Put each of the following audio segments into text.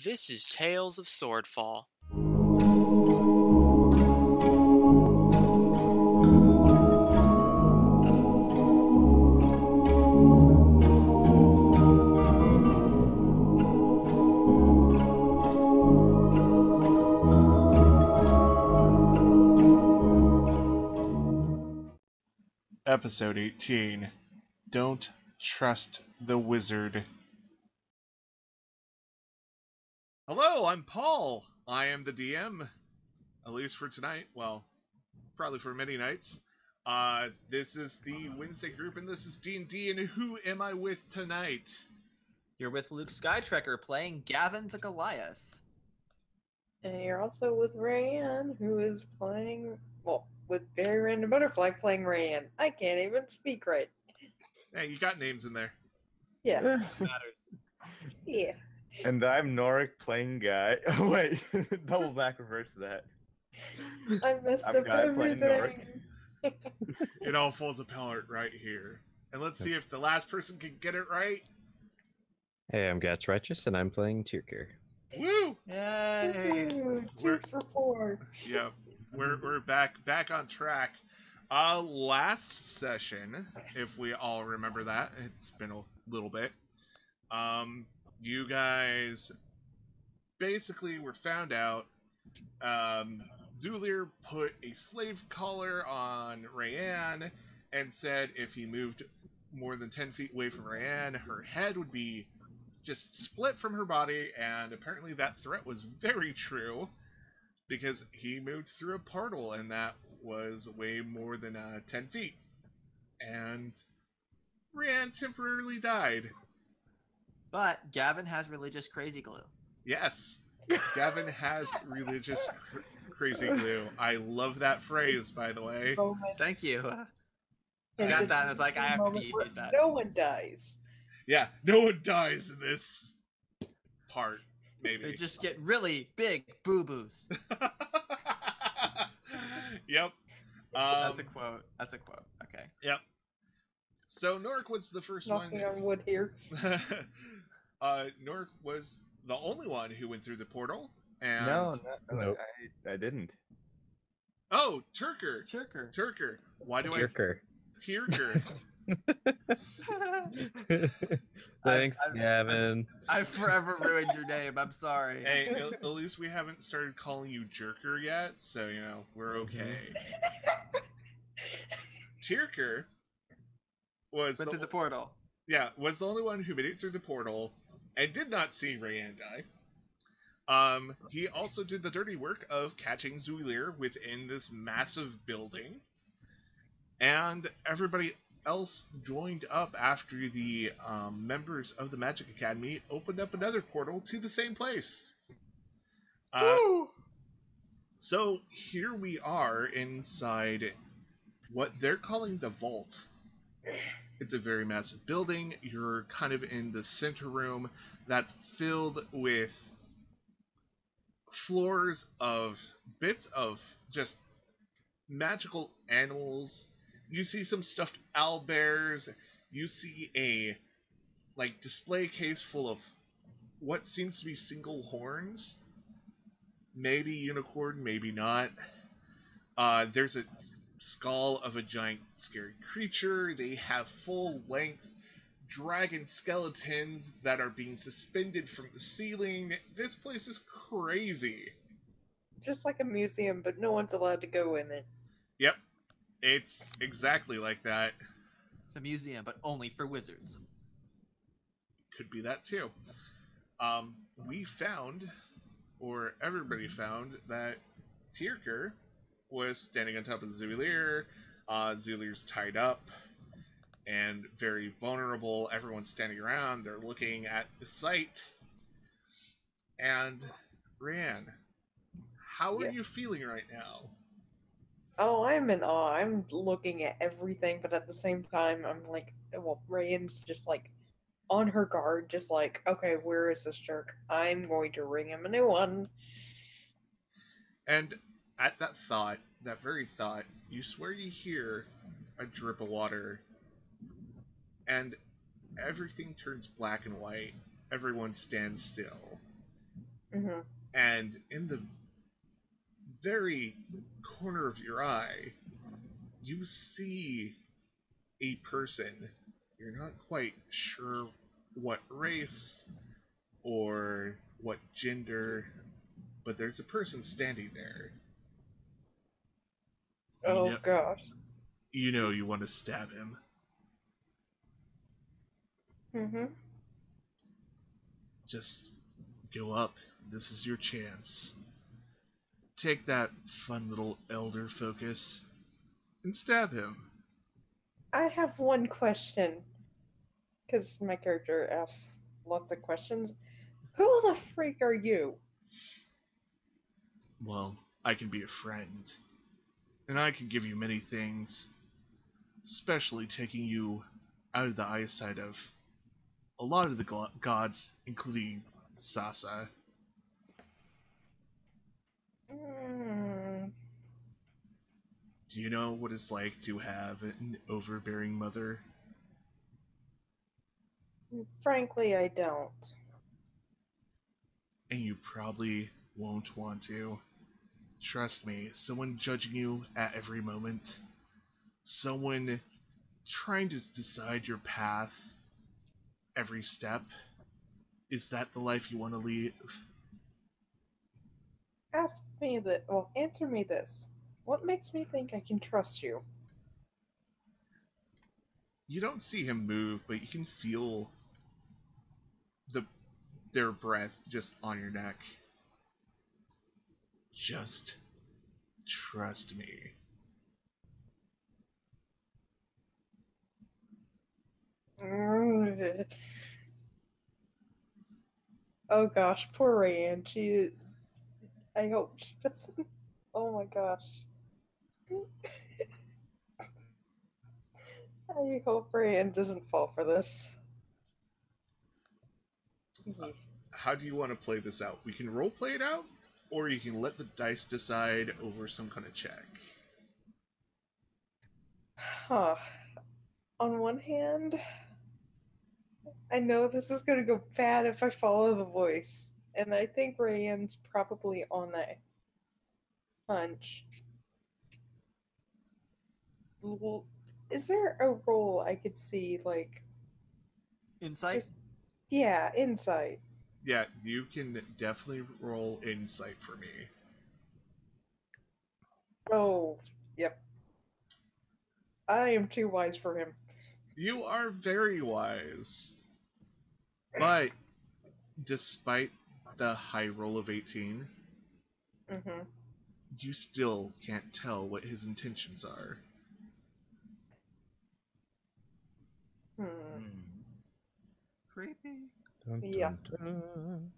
This is Tales of Swordfall. Episode 18. Don't Trust the Wizard. Hello, I'm Paul. I am the DM, at least for tonight. Well, probably for many nights. This is the Wednesday group, and this is D&D, and who am I with tonight? You're with Luke Skytrekker playing Gavin the Goliath. And you're also with Rayanne, who is playing, with Very Random Butterfly playing Rayanne. I can't even speak right. Hey, you got names in there. Yeah. Matters. Yeah. And I'm Norik playing Guy. Oh, wait, double back reverse that. I messed I'm up Guy playing everything. It all falls apart right here. And let's see if the last person can get it right. Hey, I'm Gats Righteous, and I'm playing Tyrker. Woo! Yay! Ooh, We're- 2 for 4. Yep, we're back on track. Last session, if we all remember that, it's been a little bit. You guys basically were found out. Zulir put a slave collar on Rayanne and said if he moved more than 10 feet away from Rayanne, her head would be just split from her body, and apparently that threat was very true because he moved through a portal and that was way more than 10 feet. And Rayanne temporarily died. But Gavin has religious crazy glue. Yes, Gavin has religious crazy glue. I love that phrase, by the way. Thank you. I And got it's that and I was like, I have to moment where use that. No one dies. Yeah, no one dies in this part, maybe. They just get really big boo-boos. Yep. That's a quote. Okay. Yep. So Norik was the first Knocking one. on wood here. Norik was the only one who went through the portal. And No, Nope. I didn't. Oh, Tyrker. Tyrker. Tyrker. Why do Tyrker. Tyrker. Thanks, I've- Gavin. I forever ruined your name. I'm sorry. Hey, at least we haven't started calling you Jerker yet, so you know we're okay. Tyrker was Went through the portal. was the only one who made it through the portal and did not see Rayanne die. He also did the dirty work of catching Zulir within this massive building, and everybody else joined up after the members of the Magic Academy opened up another portal to the same place. Woo! So here we are inside what they're calling the vault. It's a very massive building. You're kind of in the center room that's filled with floors of bits of just magical animals. You see some stuffed owlbears. You see a display case full of what seems to be single horns. Maybe unicorn, maybe not. There's a skull of a giant scary creature. They have full-length dragon skeletons that are being suspended from the ceiling. This place is crazy. Just like a museum, but no one's allowed to go in it. Yep, it's exactly like that. It's a museum, but only for wizards. Could be that too. We found, or everybody found, that Tyrker was standing on top of Zulir. Zulir's tied up and very vulnerable. Everyone's standing around. They're looking at the site. And Rayanne, how are Yes. you feeling right now? Oh, I'm in awe. I'm looking at everything, but at the same time, I'm like, Rayanne's just on her guard, just okay, where is this jerk? I'm going to ring him a new one. And at that thought, that very thought, you swear you hear a drip of water, and everything turns black and white. Everyone stands still. Mm-hmm. And in the very corner of your eye, you see a person. You're not quite sure what race or what gender, but there's a person standing there. Oh gosh. You want to stab him. Mm-hmm. Just go up. This is your chance. Take that fun little elder focus and stab him. I have one question, because my character asks lots of questions. Who the freak are you? Well, I can be a friend, and I can give you many things, especially taking you out of the eyesight of a lot of the gods, including Sasa. Mm, Do you know what it's like to have an overbearing mother? frankly, I don't. And you probably won't want to. Trust me, someone judging you at every moment, someone trying to decide your path every step, is that the life you want to lead? Answer me this. What makes me think I can trust you? You don't see him move, but you can feel the their breath just on your neck. Just trust me. Mm. Oh gosh, poor Rayanne. I hope she doesn't. Oh my gosh. I hope Rayanne doesn't fall for this. How do you want to play this out? We can role play it out, or you can let the dice decide over some kind of check. Huh. On one hand, I know this is gonna go bad if I follow the voice, and I think Rayanne's probably on that hunch. Well, is there a role I could see, like, Insight? just, yeah, insight? Yeah, you can definitely roll insight for me. Oh, yep. I am too wise for him. You are very wise. But despite the high roll of 18, Mm-hmm. you still can't tell what his intentions are. Hmm. Creepy. Dun, Yeah. dun, dun.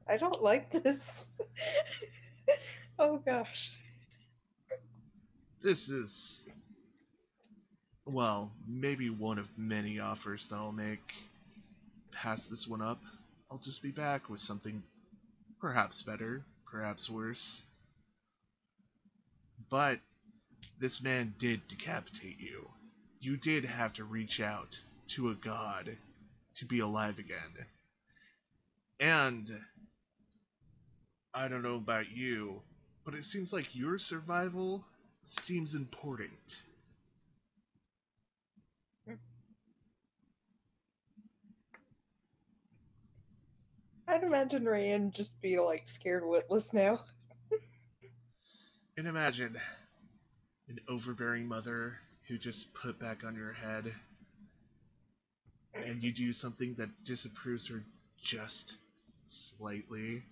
I don't like this. Oh gosh. This is, well, maybe one of many offers that I'll make. Pass this one up, I'll just be back with something perhaps better, perhaps worse. But this man did decapitate you. You did have to reach out to a god to be alive again. And I don't know about you, but it seems like your survival seems important. I'd imagine Rayanne just be like scared witless now. And imagine an overbearing mother who just put back on your head, and you do something that disapproves her just slightly,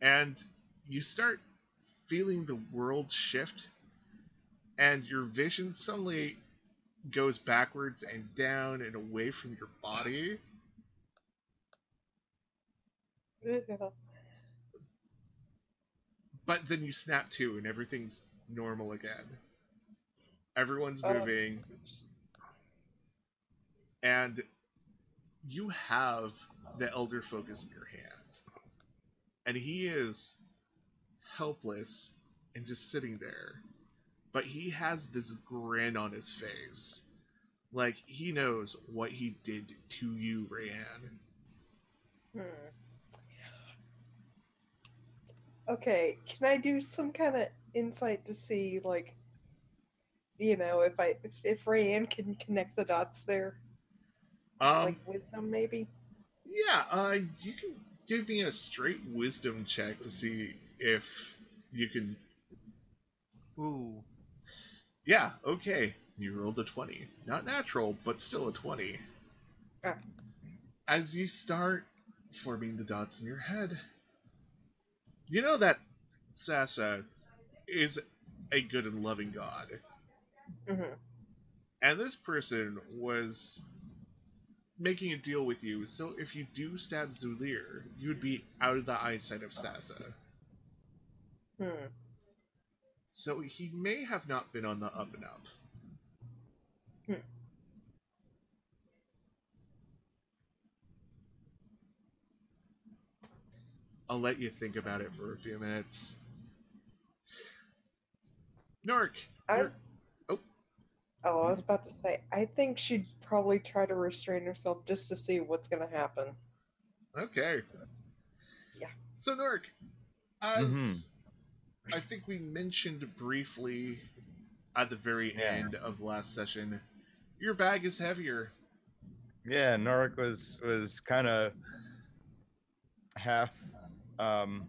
and you start feeling the world shift, and your vision suddenly goes backwards and down and away from your body. Yeah. But then you snap to and everything's normal again. Everyone's Oh. moving, and you have the elder focus in your hand. And he is helpless and just sitting there. But he has this grin on his face. Like, he knows what he did to you, Rayanne. Hmm. Okay, can I do some kind of insight to see, like, if Rayanne can connect the dots there, Um, like wisdom maybe? yeah, you can give me a straight wisdom check to see if you can. Ooh. Yeah, okay. You rolled a 20. Not natural, but still a 20. Ah. As you start forming the dots in your head, you know that Sasa is a good and loving god. Mm-hmm. And this person was making a deal with you, so if you do stab Zulir, you would be out of the eyesight of Sasa. Hmm. So he may have not been on the up and up. Hmm. I'll let you think about it for a few minutes. Nork, I you're... Oh, Oh, I was about to say, I think she'd probably try to restrain herself just to see what's gonna happen. okay. Yeah. So Nork, Mm-hmm. as I think we mentioned briefly at the very Yeah. end of the last session, your bag is heavier. Yeah, Norik was kind of half, um,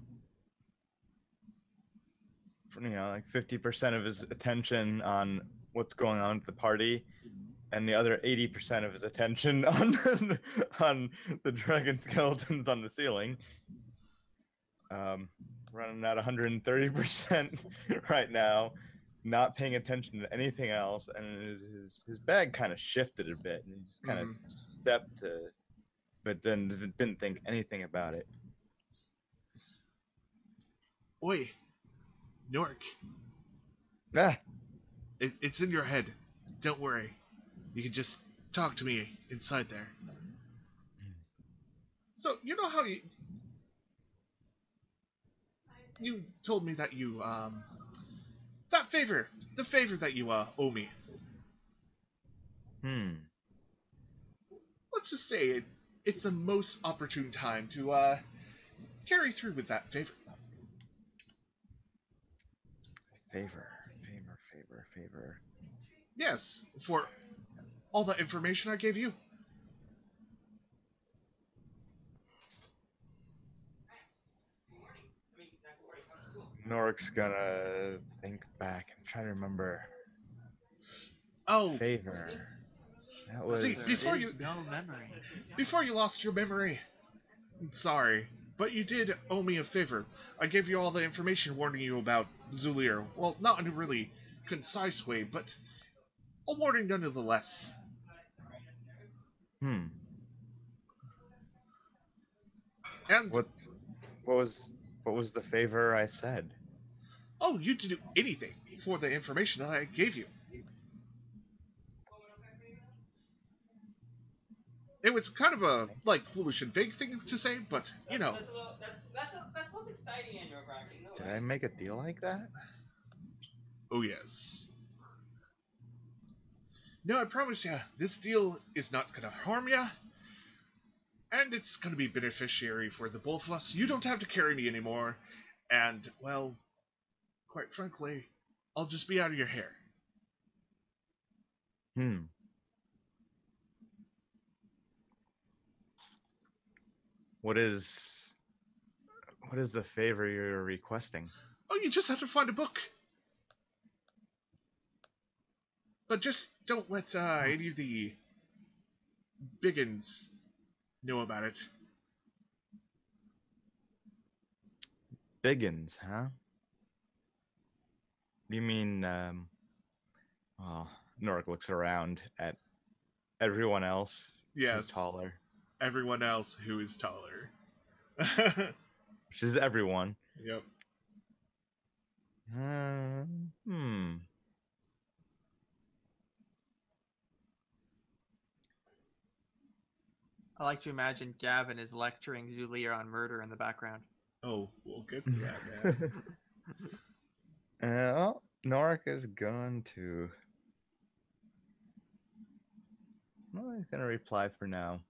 like 50% of his attention on what's going on at the party, and the other 80% of his attention on on the dragon skeletons on the ceiling. Running at 130% right now, not paying attention to anything else, and his bag kind of shifted a bit, and he just kind of stepped to, but then didn't think anything about it. Oi, Nork, Ah, it's in your head. Don't worry. You can just talk to me inside there. So, you know how you told me that that favor, the favor that you owe me. hmm. Let's just say it's the most opportune time to carry through with that favor. Favor. Yes, for all the information I gave you. Norik's gonna think back and try to remember. Oh, Favor. That was. see, There is no memory. before you lost your memory, I'm sorry, but you did owe me a favor. I gave you all the information warning you about Zulir. Well, not in a really concise way, but a warning nonetheless. Hmm. And What was the favor I said? oh, you did do anything for the information that I gave you. It was kind of a foolish and vague thing to say, but you know. Did I make a deal like that? Oh yes. No, I promise you, this deal is not gonna harm you, and it's gonna be beneficiary for the both of us. You don't have to carry me anymore, and well, quite frankly, I'll just be out of your hair. Hmm. What is the favor you're requesting? Oh, you just have to find a book. But just don't let any of the biggins know about it. Biggins, huh? You mean, well, Norik looks around at everyone else who's Yes, taller, everyone else who is taller. which is everyone. Yep. Hmm. I like to imagine Gavin is lecturing Zulir on murder in the background. Oh, we'll get to that, man. Well, Norik is going to Well, he's gonna reply for now.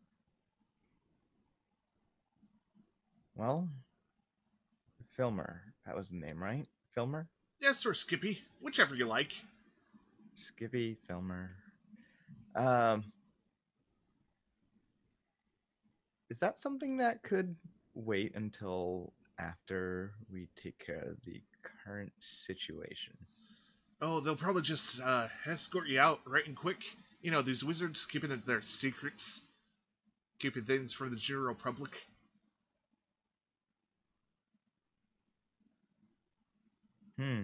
Well, Filmer. That was the name, right? Filmer? Yes, or Skippy, whichever you like. Skippy, Filmer. Um, is that something that could wait until after we take care of the current situation? Oh, they'll probably just escort you out right and quick. You know, these wizards keeping their secrets, keeping things from the general public. Hmm.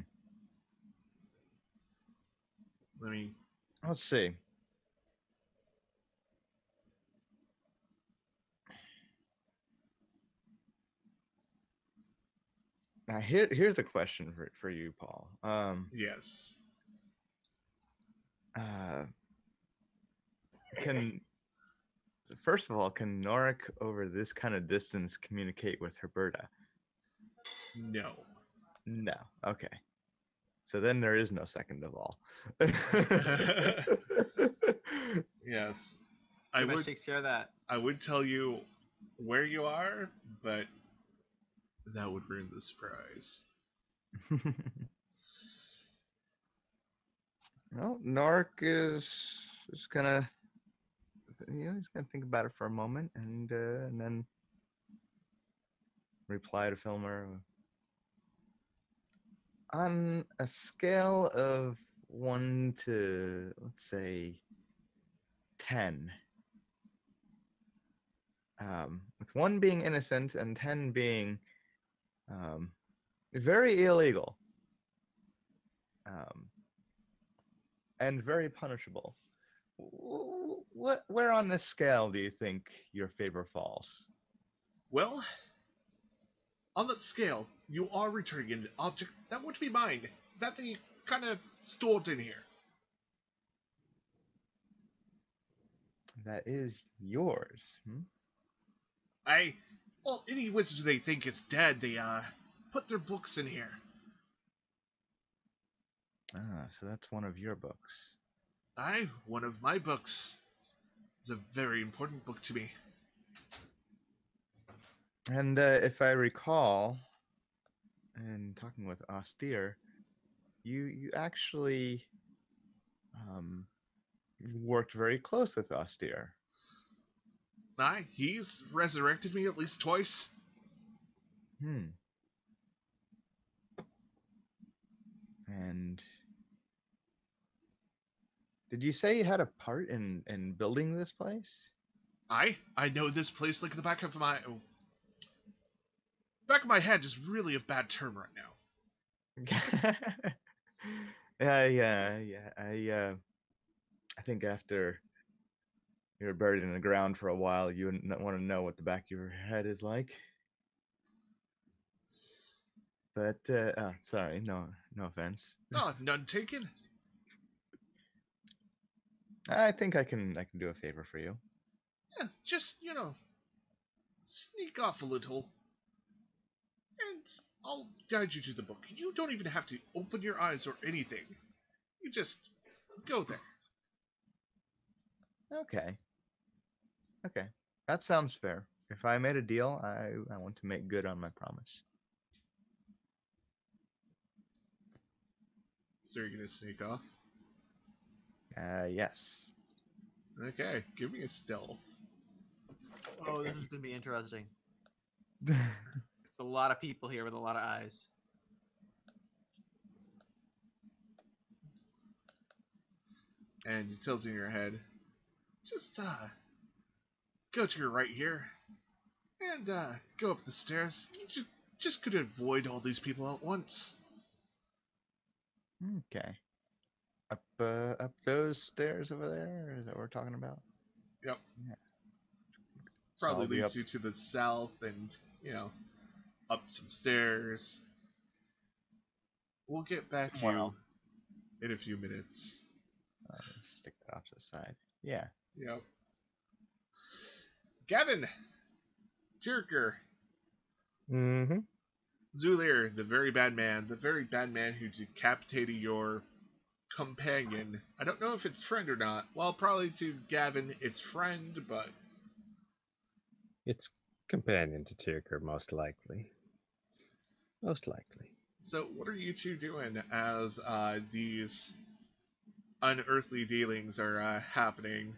I mean, Let's see. Now here's a question for you, Paul. yes. Can First of all, can Norik over this kind of distance communicate with Herberta? No. No. Okay. So then there is no second of all. Yes. Pretty much takes care of that. I would tell you where you are, but that would ruin the surprise. Well, Norik is gonna, he's gonna think about it for a moment, and then reply to Filmer. On a scale of 1 to, let's say, 10, with 1 being innocent and 10 being very illegal and very punishable, where on this scale do you think your favor falls? Well, on that scale, you are returning an object that would be mine. That thing you kind of stored in here. That is yours. Hmm? Well, any wizard they think is dead, they, put their books in here. Ah, so that's one of your books. One of my books. It's a very important book to me. And if I recall, in talking with Austere, you actually worked very close with Austere. He's resurrected me at least twice. And did you say you had a part in building this place? I know this place like the back of my head is really a bad term right now. Yeah. I think after you're buried in the ground for a while, you wouldn't want to know what the back of your head is like. But sorry, no offense. Oh, none taken. I think I can do a favor for you. Yeah, just sneak off a little, and I'll guide you to the book. You don't even have to open your eyes or anything. You just go there. Okay. That sounds fair. If I made a deal, I want to make good on my promise. So you're gonna sneak off? Yes. Okay, give me a stealth. Oh, this is gonna be interesting. It's a lot of people here with a lot of eyes. And it tells you in your head, just go to your right here, and go up the stairs. You just could avoid all these people at once. Okay. Up those stairs over there? Is that what we're talking about? Yep. Yeah. Probably I'll be leads up- you to the south, and up some stairs. We'll get back to Well. you in a few minutes. Stick that off to the side. Yeah. Yep. Gavin, Tirker, Mm-hmm. Zulir, the very bad man who decapitated your companion. I don't know if it's friend or not. Well, probably to Gavin, it's friend, but It's companion to Tyrker, most likely. Most likely. so what are you two doing as these unearthly dealings are happening?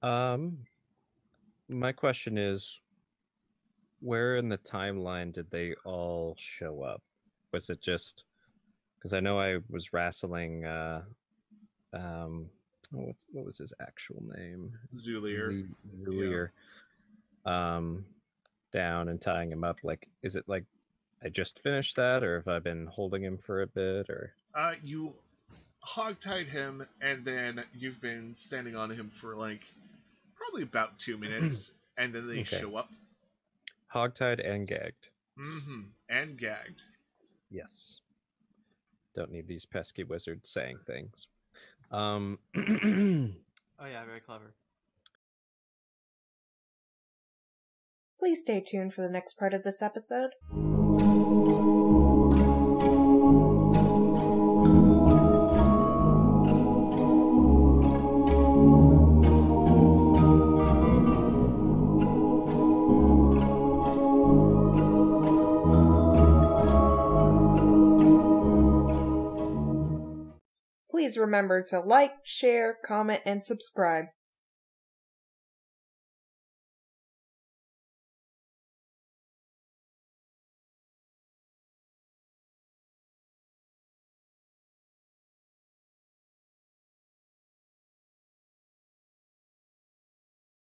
My question is, where in the timeline did they all show up? Was it just because I know I was wrestling what was his actual name? Zulier. Zulier. Down and tying him up. Like, is it like I just finished that, or have I been holding him for a bit, or? You hogtied him, and then you've been standing on him for like probably about 2 minutes, and then they Okay. show up. Hogtied and gagged. Mm-hmm. And gagged. Yes. Don't need these pesky wizards saying things. Oh yeah, very clever. Please stay tuned for the next part of this episode. Please remember to like, share, comment, and subscribe.